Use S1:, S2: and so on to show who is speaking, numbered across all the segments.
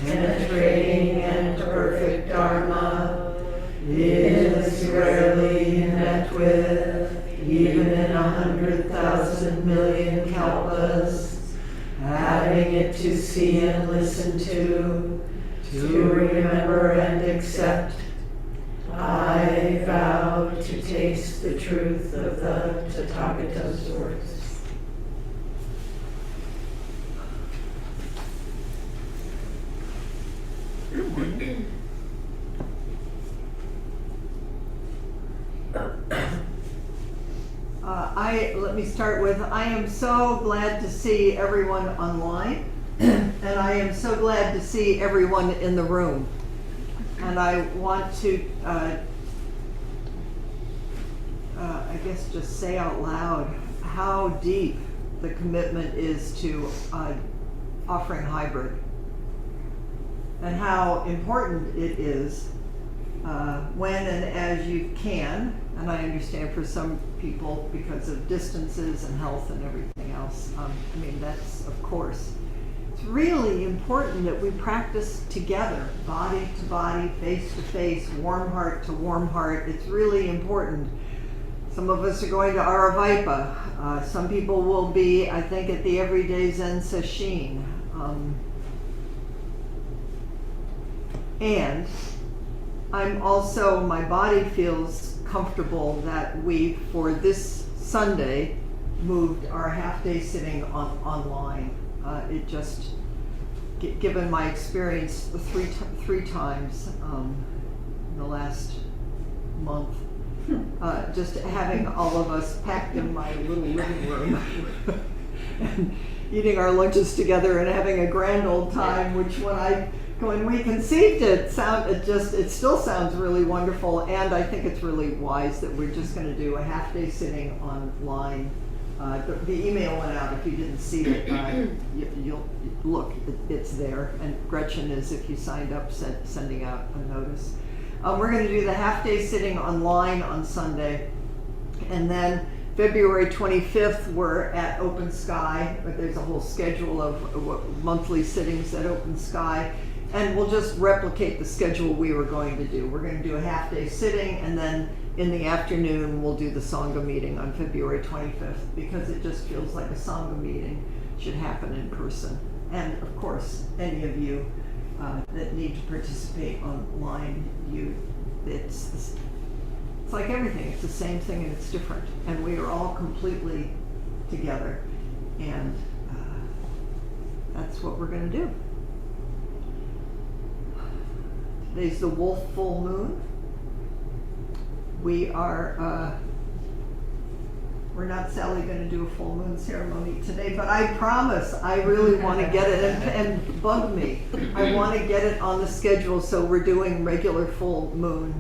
S1: penetrating and perfect Dharma is rarely met with, even in 100,000 million kalpas. Having it to see and listen to remember and accept, I vow to taste the truth of the Tathagata's words.
S2: Let me start with, I am so glad to see everyone online, and I am so glad to see everyone in the room. And I want to, I guess, just say out loud how deep the commitment is to offering hybrid, and how important it is when and as you can. And I understand for some people, because of distances and health and everything else, I mean, that's, of course, it's really important that we practice together, body to body, face to face, warm heart to warm heart. It's really important. Some of us are going to Aravaipa. Some people will be, I think, at the Everyday Zen Sesshin. And I'm also, my body feels comfortable that we, for this Sunday, moved our half-day sitting online. It just, given my experience three times in the last month, just having all of us packed in my little living room and eating our lunches together and having a grand old time, which when we conceived it, it still sounds really wonderful, and I think it's really wise that we're just going to do a half-day sitting online. The email went out. If you didn't see it, you'll look. It's there, and Gretchen is, if you signed up, sending out a notice. We're going to do the half-day sitting online on Sunday, and then February 25th, we're at Open Sky. But there's a whole schedule of monthly sittings at Open Sky. And we'll just replicate the schedule we were going to do. We're going to do a half-day sitting, and then in the afternoon we'll do the Sangha meeting on February 25th, because it just feels like a Sangha meeting should happen in person. And of course, any of you that need to participate online, it's like everything. It's the same thing and it's different. And we are all completely together. And that's what we're going to do. Today's the wolf full moon. We're not, Sally, going to do a full moon ceremony today, but I promise I really want to get it, and bug me. I want to get it on the schedule, so we're doing regular full moon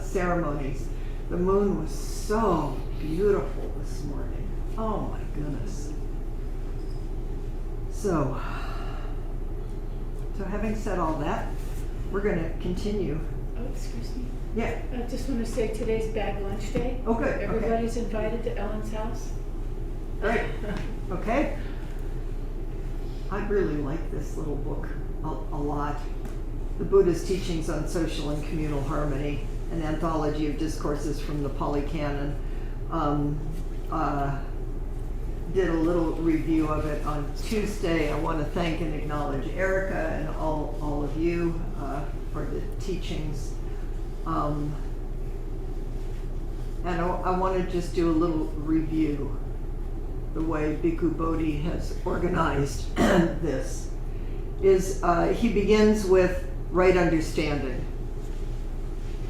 S2: ceremonies. The moon was so beautiful this morning. Oh my goodness. So having said all that, we're going to continue.
S3: Oh, excuse me.
S2: Yeah.
S3: I just want to say today's bag lunch day.
S2: Oh, good.
S3: Everybody's invited to Ellen's house.
S2: Great. Okay. I really like this little book a lot. The Buddha's Teachings on Social and Communal Harmony, an anthology of discourses from the Pali Canon. Did a little review of it on Tuesday. I want to thank and acknowledge Erica and all of you for the teachings. And I want to just do a little review the way Bhikkhu Bodhi has organized this. He begins with right understanding.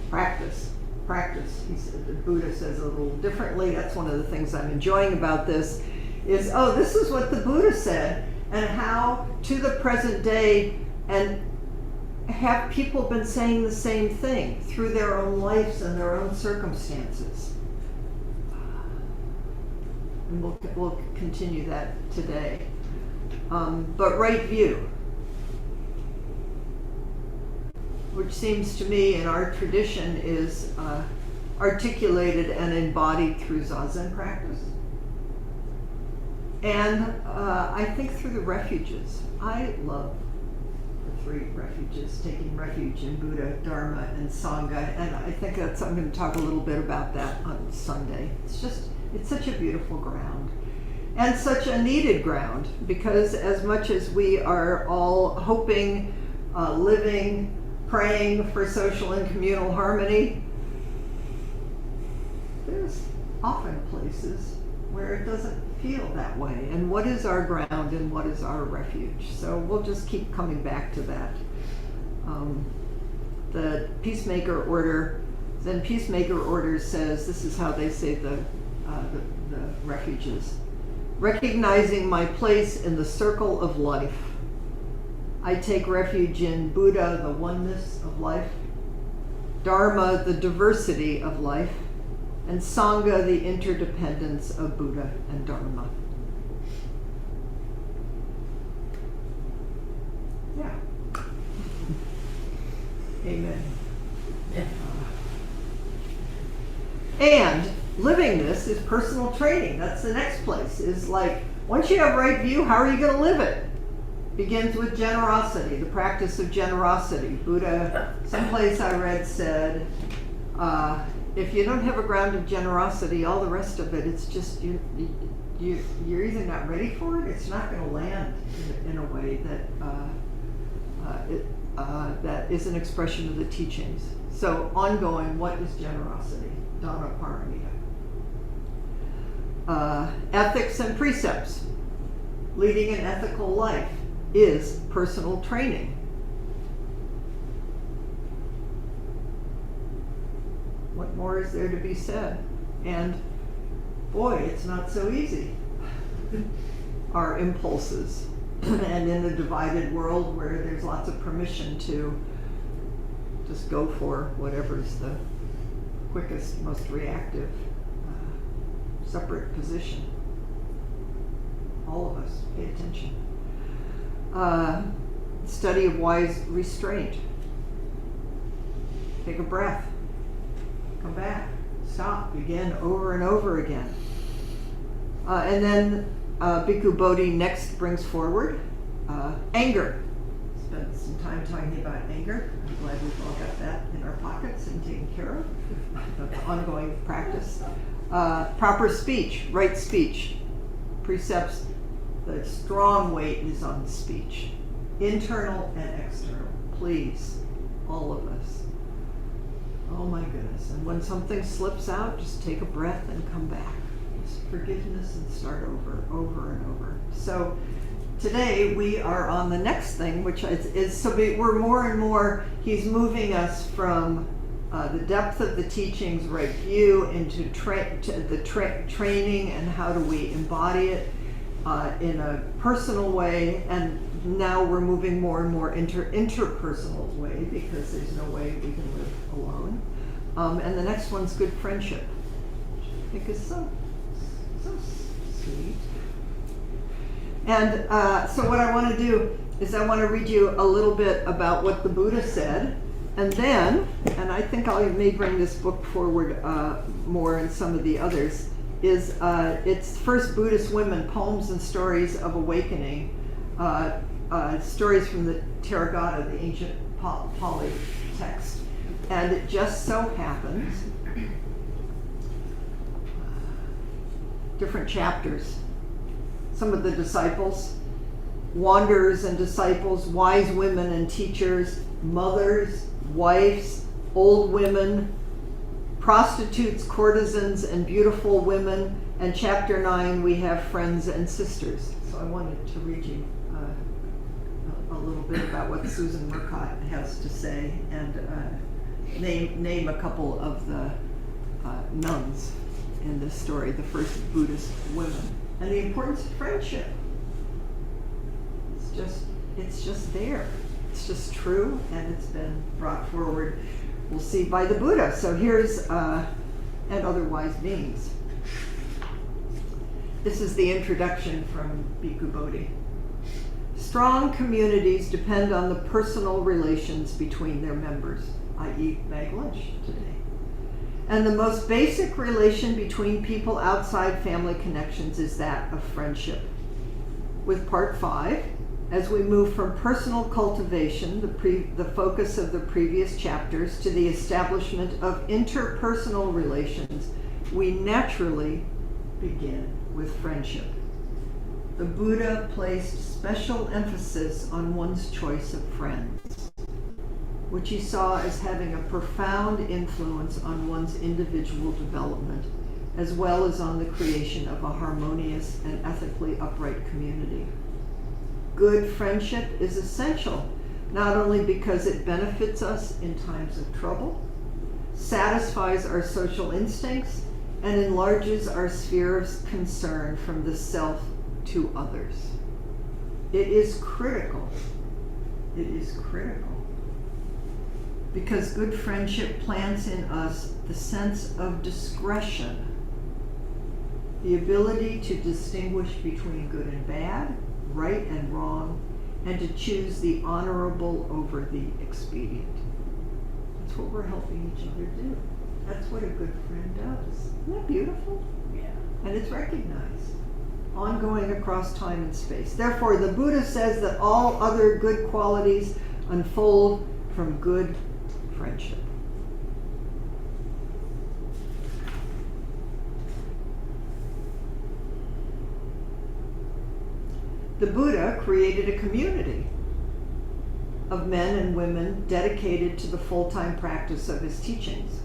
S2: Practice. The Buddha says it a little differently. That's one of the things I'm enjoying about this. This is what the Buddha said, and how to the present day, and have people been saying the same thing through their own lives and their own circumstances. And we'll continue that today. But right view, which seems to me in our tradition is articulated and embodied through Zazen practice. And I think through the refuges. I love three refuges, taking refuge in Buddha, Dharma, and Sangha. And I think I'm going to talk a little bit about that on Sunday. It's such a beautiful ground. And such a needed ground, because as much as we are all hoping, living, praying for social and communal harmony, there's often places where it doesn't feel that way. And what is our ground and what is our refuge? So we'll just keep coming back to that. The Peacemaker Order, then Peacemaker Order says, this is how they say the refuges. Recognizing my place in the circle of life, I take refuge in Buddha, the oneness of life, Dharma, the diversity of life, and Sangha, the interdependence of Buddha and Dharma. Yeah. Amen. And living this is personal training. That's the next place. Is like, once you have right view, how are you going to live it? Begins with generosity, the practice of generosity. Buddha, someplace I read, said, if you don't have a ground of generosity, all the rest of it, it's just, you're either not ready for it, it's not going to land in a way that that is an expression of the teachings. So ongoing, what is generosity? Dhamma paramita. Ethics and precepts. Leading an ethical life is personal training. What more is there to be said? And boy, it's not so easy. Our impulses. And in a divided world where there's lots of permission to just go for whatever's the quickest, most reactive, separate position. All of us, pay attention. Study of wise restraint. Take a breath. Come back. Stop. Begin over and over again. And then Bhikkhu Bodhi next brings forward anger. Spent some time talking about anger. I'm glad we've all got that in our pockets and taken care of. That's ongoing practice. Proper speech, right speech. Precepts, the strong weight is on speech. Internal and external. Please, all of us. Oh my goodness. And when something slips out, just take a breath and come back. Just forgiveness and start over and over. So today we are on the next thing, which is so we're more and more, he's moving us from the depth of the teachings, right view, into training and how do we embody it in a personal way. And now we're moving more and more interpersonal way, because there's no way we can live alone. And the next one's good friendship, which I think is so sweet. And so what I want to do is I want to read you a little bit about what the Buddha said, and then, and I think I may bring this book forward more and some of the others, is it's First Buddhist Women, Poems and Stories of Awakening, stories from the Theravada, the ancient Pali text. And it just so happens, different chapters. Some of the disciples, wanderers and disciples, wise women and teachers, mothers, wives, old women, prostitutes, courtesans, and beautiful women. And chapter 9, we have friends and sisters. So I wanted to read you a little bit about what Susan Murcott has to say, and name a couple of the nuns in this story, the first Buddhist women. And the importance of friendship. It's just there. It's just true, and it's been brought forward, we'll see, by the Buddha. So here's, and other wise beings. This is the introduction from Bhikkhu Bodhi. Strong communities depend on the personal relations between their members. I eat bag lunch today. And the most basic relation between people outside family connections is that of friendship. With part 5, as we move from personal cultivation, the focus of the previous chapters, to the establishment of interpersonal relations, we naturally begin with friendship. The Buddha placed special emphasis on one's choice of friends, which he saw as having a profound influence on one's individual development, as well as on the creation of a harmonious and ethically upright community. Good friendship is essential, not only because it benefits us in times of trouble, satisfies our social instincts, and enlarges our sphere of concern from the self to others. It is critical. It is critical. Because good friendship plants in us the sense of discretion, the ability to distinguish between good and bad, right and wrong, and to choose the honorable over the expedient. That's what we're helping each other do. That's what a good friend does. Isn't that beautiful?
S3: Yeah.
S2: And it's recognized, ongoing across time and space. Therefore, the Buddha says that all other good qualities unfold from good friendship. The Buddha created a community of men and women dedicated to the full-time practice of his teachings.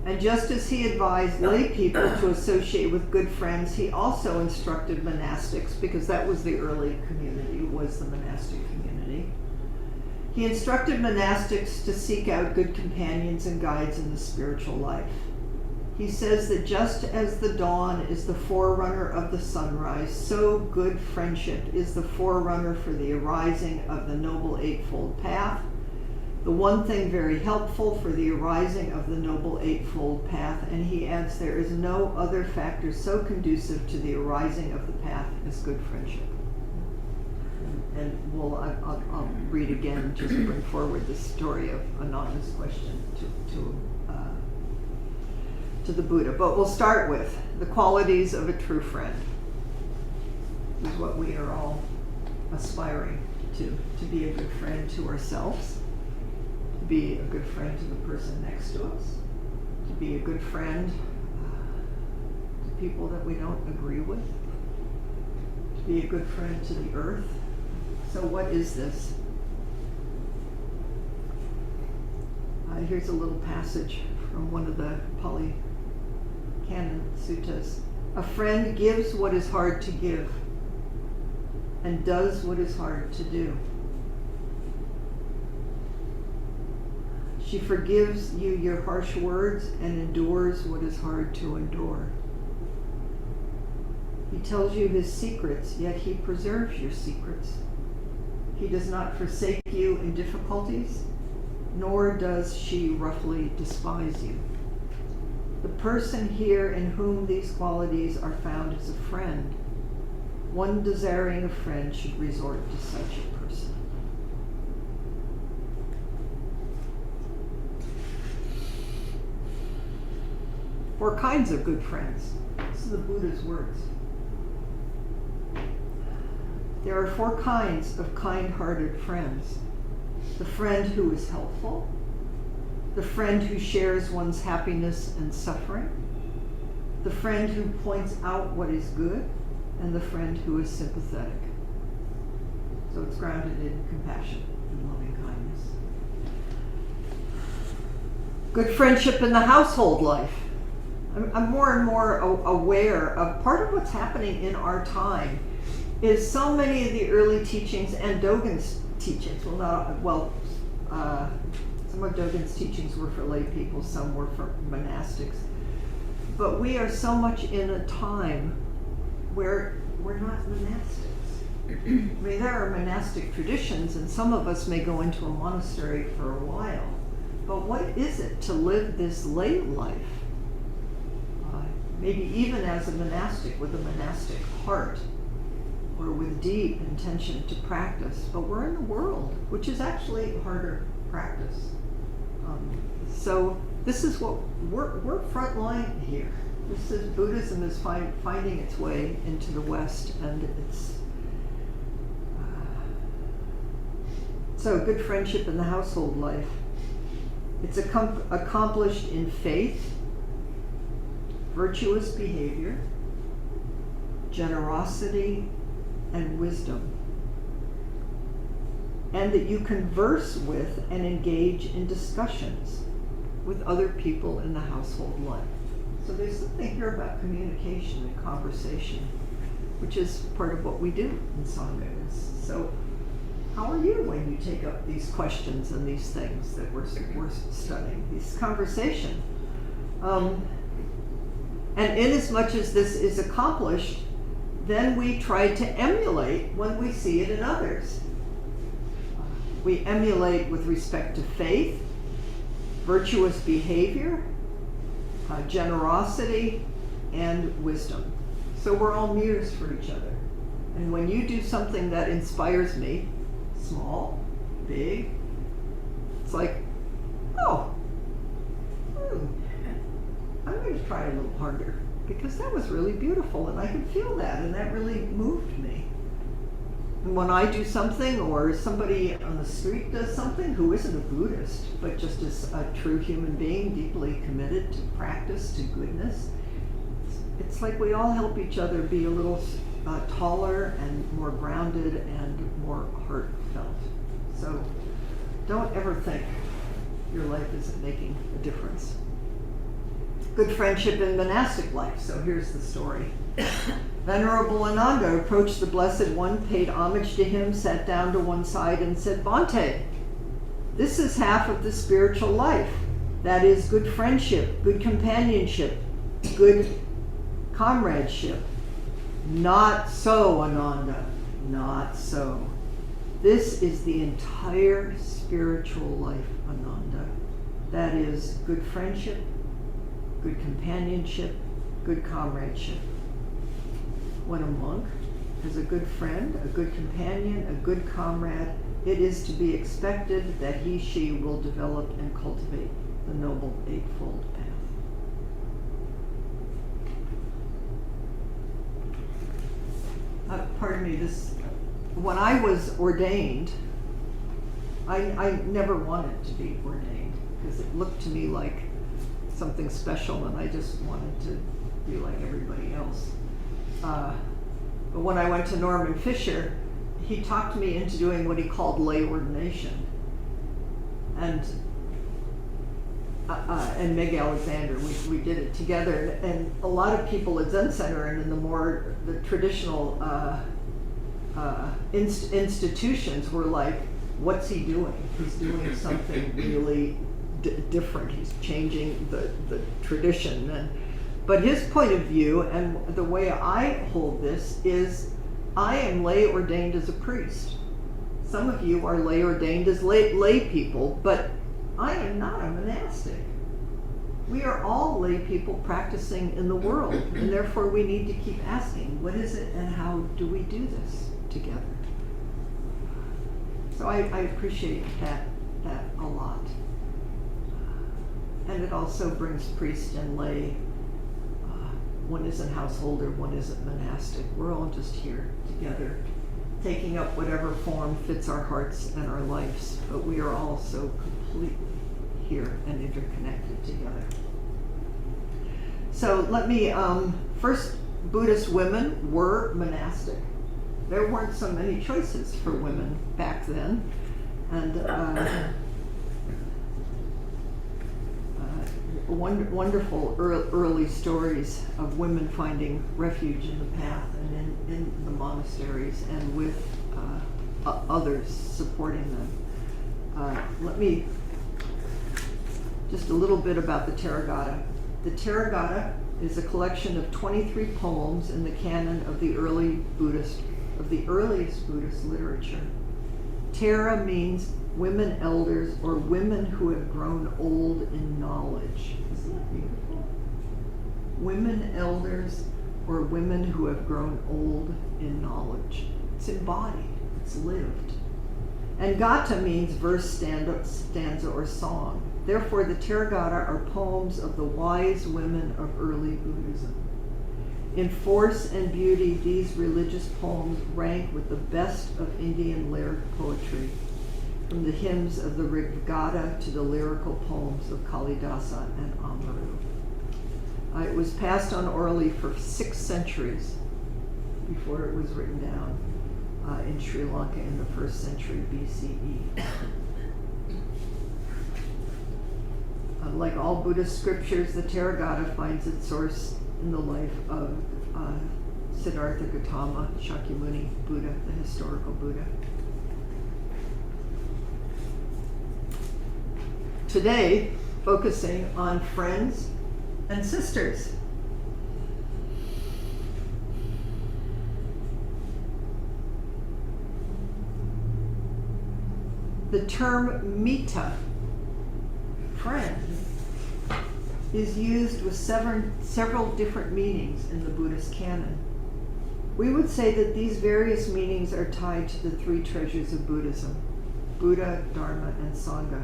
S2: And just as he advised lay people to associate with good friends, he also instructed monastics, because that was the early community, was the monastic community. He instructed monastics to seek out good companions and guides in the spiritual life. He says that just as the dawn is the forerunner of the sunrise, so good friendship is the forerunner for the arising of the Noble Eightfold Path. The one thing very helpful for the arising of the Noble Eightfold Path, and he adds there is no other factor so conducive to the arising of the path as good friendship. And I'll read again, just bring forward the story of Ananda's question to the Buddha. But we'll start with the qualities of a true friend. This is what we are all aspiring to be a good friend to ourselves, to be a good friend to the person next to us, to be a good friend to people that we don't agree with, to be a good friend to the earth. So what is this? Here's a little passage from one of the Pali Canon Suttas. A friend gives what is hard to give and does what is hard to do. She forgives you your harsh words and endures what is hard to endure. He tells you his secrets, yet he preserves your secrets. He does not forsake you in difficulties, nor does she roughly despise you. The person here in whom these qualities are found is a friend. One desiring a friend should resort to such a person. Four kinds of good friends. This is the Buddha's words. There are four kinds of kind-hearted friends. The friend who is helpful, the friend who shares one's happiness and suffering, the friend who points out what is good, and the friend who is sympathetic. So it's grounded in compassion and loving kindness. Good friendship in the household life. I'm more and more aware of part of what's happening in our time is so many of the early teachings and Dogen's teachings, some of Dogen's teachings were for lay people, some were for monastics. But we are so much in a time where we're not monastics. I mean, there are monastic traditions, and some of us may go into a monastery for a while. But what is it to live this lay life? Maybe even as a monastic, with a monastic heart, or with deep intention to practice. But we're in the world, which is actually harder practice. So this is what we're front line here. This is Buddhism is finding its way into the West, and it's So, good friendship in the household life. It's accomplished in faith, virtuous behavior, generosity, and wisdom. And that you converse with and engage in discussions with other people in the household life. So there's something here about communication and conversation, which is part of what we do in Sangha. So how are you when you take up these questions and these things that we're studying, this conversation? And inasmuch as this is accomplished, then we try to emulate when we see it in others. We emulate with respect to faith, virtuous behavior, generosity, and wisdom. So we're all mirrors for each other. And when you do something that inspires me, small, big, it's like, oh, I'm going to try a little harder, because that was really beautiful and I could feel that and that really moved me. And when I do something, or somebody on the street does something who isn't a Buddhist, but just is a true human being, deeply committed to practice, to goodness, it's like we all help each other be a little taller and more grounded and more heartfelt. So don't ever think your life isn't making a difference. Good friendship in monastic life. So here's the story. Venerable Ananda approached the Blessed One, paid homage to him, sat down to one side and said, Bhante, this is half of the spiritual life. That is good friendship, good companionship, good comradeship. Not so, Ananda, not so. This is the entire spiritual life, Ananda. That is good friendship, good companionship, good comradeship. When a monk has a good friend, a good companion, a good comrade, it is to be expected that she will develop and cultivate the Noble Eightfold Path. Pardon me, when I was ordained, I never wanted to be ordained because it looked to me like something special and I just wanted to be like everybody else. But when I went to Norman Fisher, he talked me into doing what he called lay ordination. And Meg Alexander, we did it together. And a lot of people at Zen Center and in the traditional institutions were like, what's he doing? He's doing something really different. He's changing the tradition. But his point of view, and the way I hold this, is I am lay ordained as a priest. Some of you are lay ordained as lay people, but I am not a monastic. We are all lay people practicing in the world, and therefore we need to keep asking, what is it and how do we do this together? So I appreciate that a lot. And it also brings priest and lay. One isn't householder, one isn't monastic. We're all just here together, taking up whatever form fits our hearts and our lives, but we are all so completely here and interconnected together. So let me, first, Buddhist women were monastic. There weren't so many choices for women back then, and wonderful early stories of women finding refuge in the path and in the monasteries and with others supporting them. Let me, just a little bit about the Therigatha. The Therigatha is a collection of 23 poems in the canon of the earliest Buddhist literature. Thera means women elders or women who have grown old in knowledge. Isn't that beautiful? Women elders or women who have grown old in knowledge. It's embodied, it's lived. And Gata means verse, stanza, or song. Therefore, the Therigatha are poems of the wise women of early Buddhism. In force and beauty, these religious poems rank with the best of Indian lyric poetry. from the hymns of the Rigveda to the lyrical poems of Kalidasa and Amaru. It was passed on orally for 6 centuries before it was written down in Sri Lanka in the 1st century BCE. Like all Buddhist scriptures, the Theravada finds its source in the life of Siddhartha Gautama Shakyamuni Buddha, the historical Buddha. Today, focusing on friends and sisters. The term mita, friend, is used with several different meanings in the Buddhist canon. We would say that these various meanings are tied to the 3 treasures of Buddhism: Buddha, Dharma, and Sangha.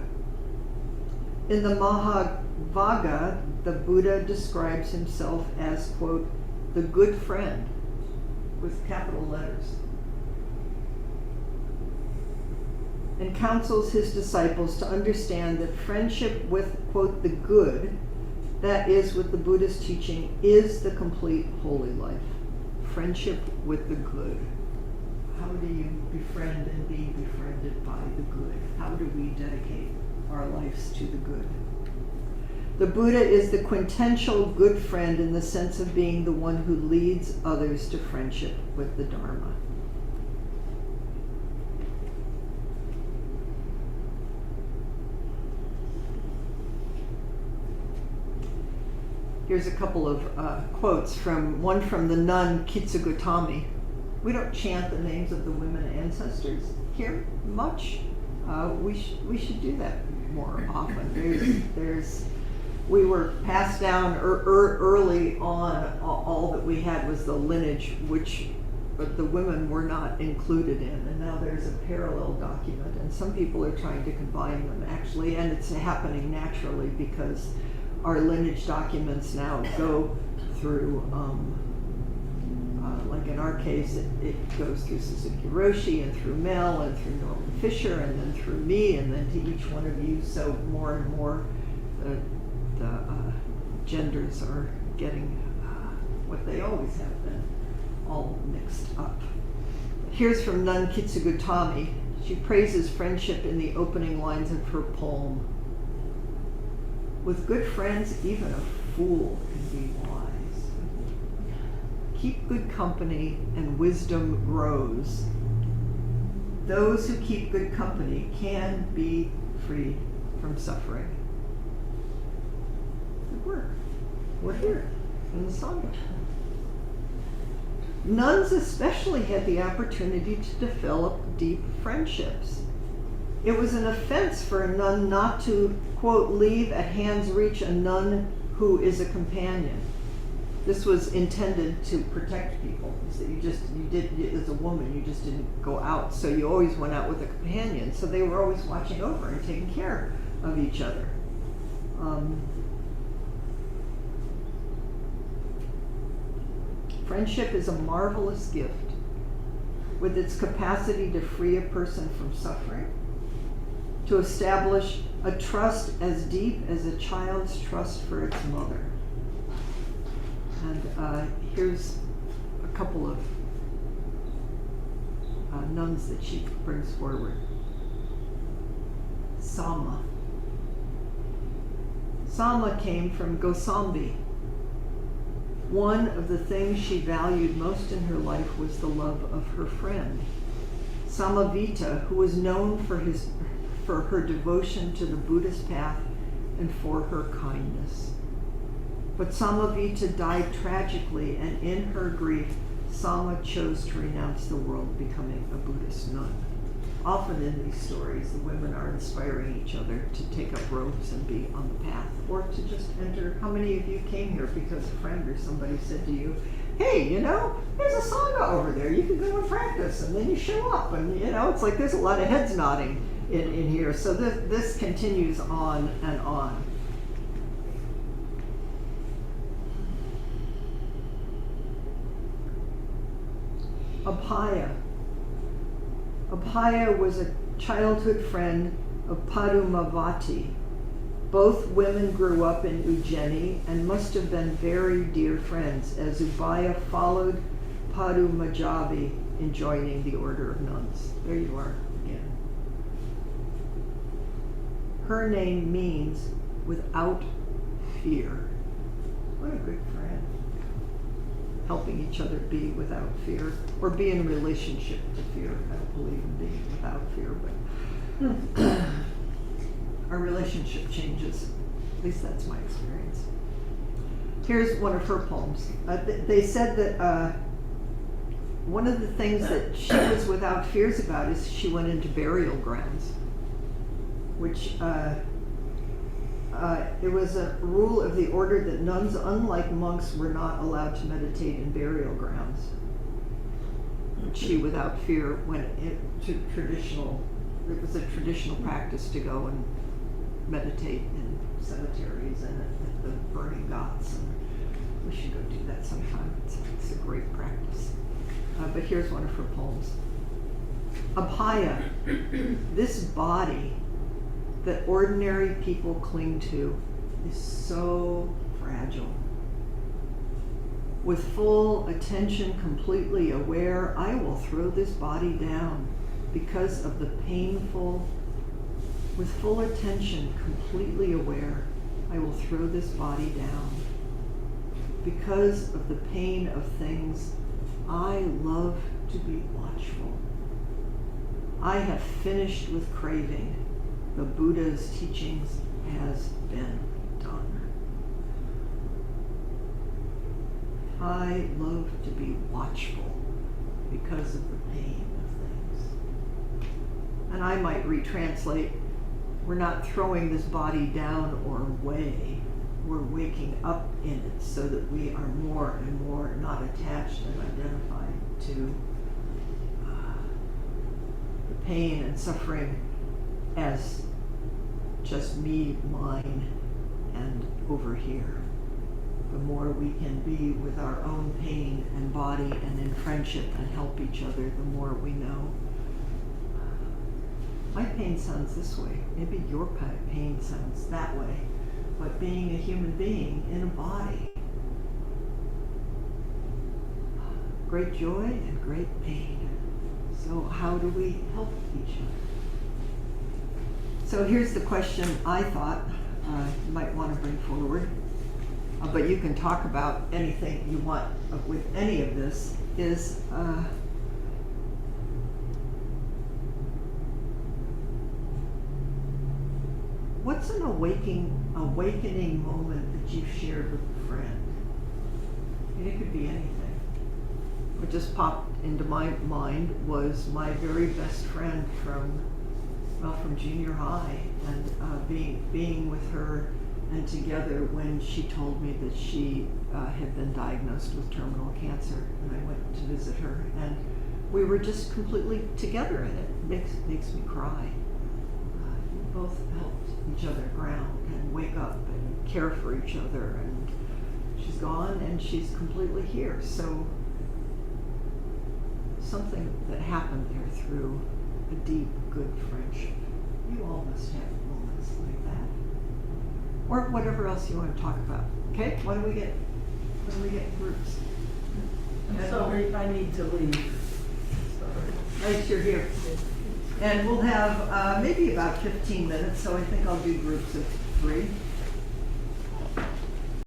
S2: In the Mahavagga, the Buddha describes himself as, quote, the good friend, with capital letters, and counsels his disciples to understand that friendship with, quote, the good, that is, with the Buddhist teaching, is the complete holy life. Friendship with the good. How do you befriend and be befriended by the good? How do we dedicate our lives to the good? The Buddha is the quintessential good friend in the sense of being the one who leads others to friendship with the Dharma. Here's a couple of quotes one from the nun Kitsugutami. We don't chant the names of the women ancestors here much. We should do that more often. We were passed down early on. All that we had was the lineage, but the women were not included in, and now there's a parallel document, and some people are trying to combine them actually, and it's happening naturally because our lineage documents now go through, like in our case, it goes through Suzuki Roshi and through Mel and through Norman Fisher and then through me and then to each one of you. So more and more the genders are getting what they always have been, all mixed up. Here's from Nun Kitsugutami. She praises friendship in the opening lines of her poem. With good friends, even a fool can be wise. Keep good company and wisdom grows. Those who keep good company can be freed from suffering. We're here in the Sangha. Nuns especially had the opportunity to develop deep friendships. It was an offense for a nun not to, quote, leave at hand's reach a nun who is a companion. This was intended to protect people. So as a woman, you just didn't go out. So you always went out with a companion. So they were always watching over and taking care of each other. Friendship is a marvelous gift with its capacity to free a person from suffering, to establish a trust as deep as a child's trust for its mother. And here's a couple of nuns that she brings forward. Sama. Sama came from Gosambi. One of the things she valued most in her life was the love of her friend. Samavita, who was known for her devotion to the Buddhist path and for her kindness. But Samavita died tragically, and in her grief, Sama chose to renounce the world, becoming a Buddhist nun. Often in these stories, the women are inspiring each other to take up robes and be on the path, or to just enter. How many of you came here because a friend or somebody said to you, hey, there's a Sangha over there, you can go and practice, and then you show up, and it's like there's a lot of heads nodding in here. So this continues on and on. Abhaya. Abhaya was a childhood friend of Padumavati. Both women grew up in Ujjaini and must have been very dear friends, as Ubaya followed Padumajavi in joining the order of nuns. There you are again. Her name means without fear. What a good friend. Helping each other be without fear, or be in relationship to fear. I don't believe in being without fear, but our relationship changes. At least that's my experience. Here's one of her poems. They said that one of the things that she was without fears about is she went into burial grounds, which it was a rule of the order that nuns, unlike monks, were not allowed to meditate in burial grounds. She, without fear, went into it was a traditional practice to go and meditate in cemeteries and at the burning ghats. And we should go do that sometime. It's a great practice. But here's one of her poems. Abhaya, this body that ordinary people cling to is so fragile. With full attention, completely aware, I will throw this body down because of the painful. With full attention, completely aware, I will throw this body down because of the pain of things. I love to be watchful. I have finished with craving. The Buddha's teachings has been done. I love to be watchful because of the pain of things. And I might retranslate, we're not throwing this body down or away, we're waking up in it so that we are more and more not attached and identified to the pain and suffering as just me, mine, and over here. The more we can be with our own pain and body and in friendship and help each other, the more we know. My pain sounds this way. Maybe your pain sounds that way. But being a human being in a body, great joy and great pain. So how do we help each other? So here's the question I thought you might want to bring forward, but you can talk about anything you want with any of this, is what's an awakening moment that you've shared with a friend? And it could be anything. What just popped into my mind was my very best friend from junior high, and being with her and together when she told me that she had been diagnosed with terminal cancer, and I went to visit her, and we were just completely together in it. It makes me cry. We both helped each other ground and wake up and care for each other, and she's gone and she's completely here. So something that happened there through a deep, good friendship. You all must have moments like that, or whatever else you want to talk about. Okay, when we get groups.
S1: I'm sorry, I need to leave. Sorry.
S2: Nice you're here. And we'll have maybe about 15 minutes, so I think I'll do groups of 3.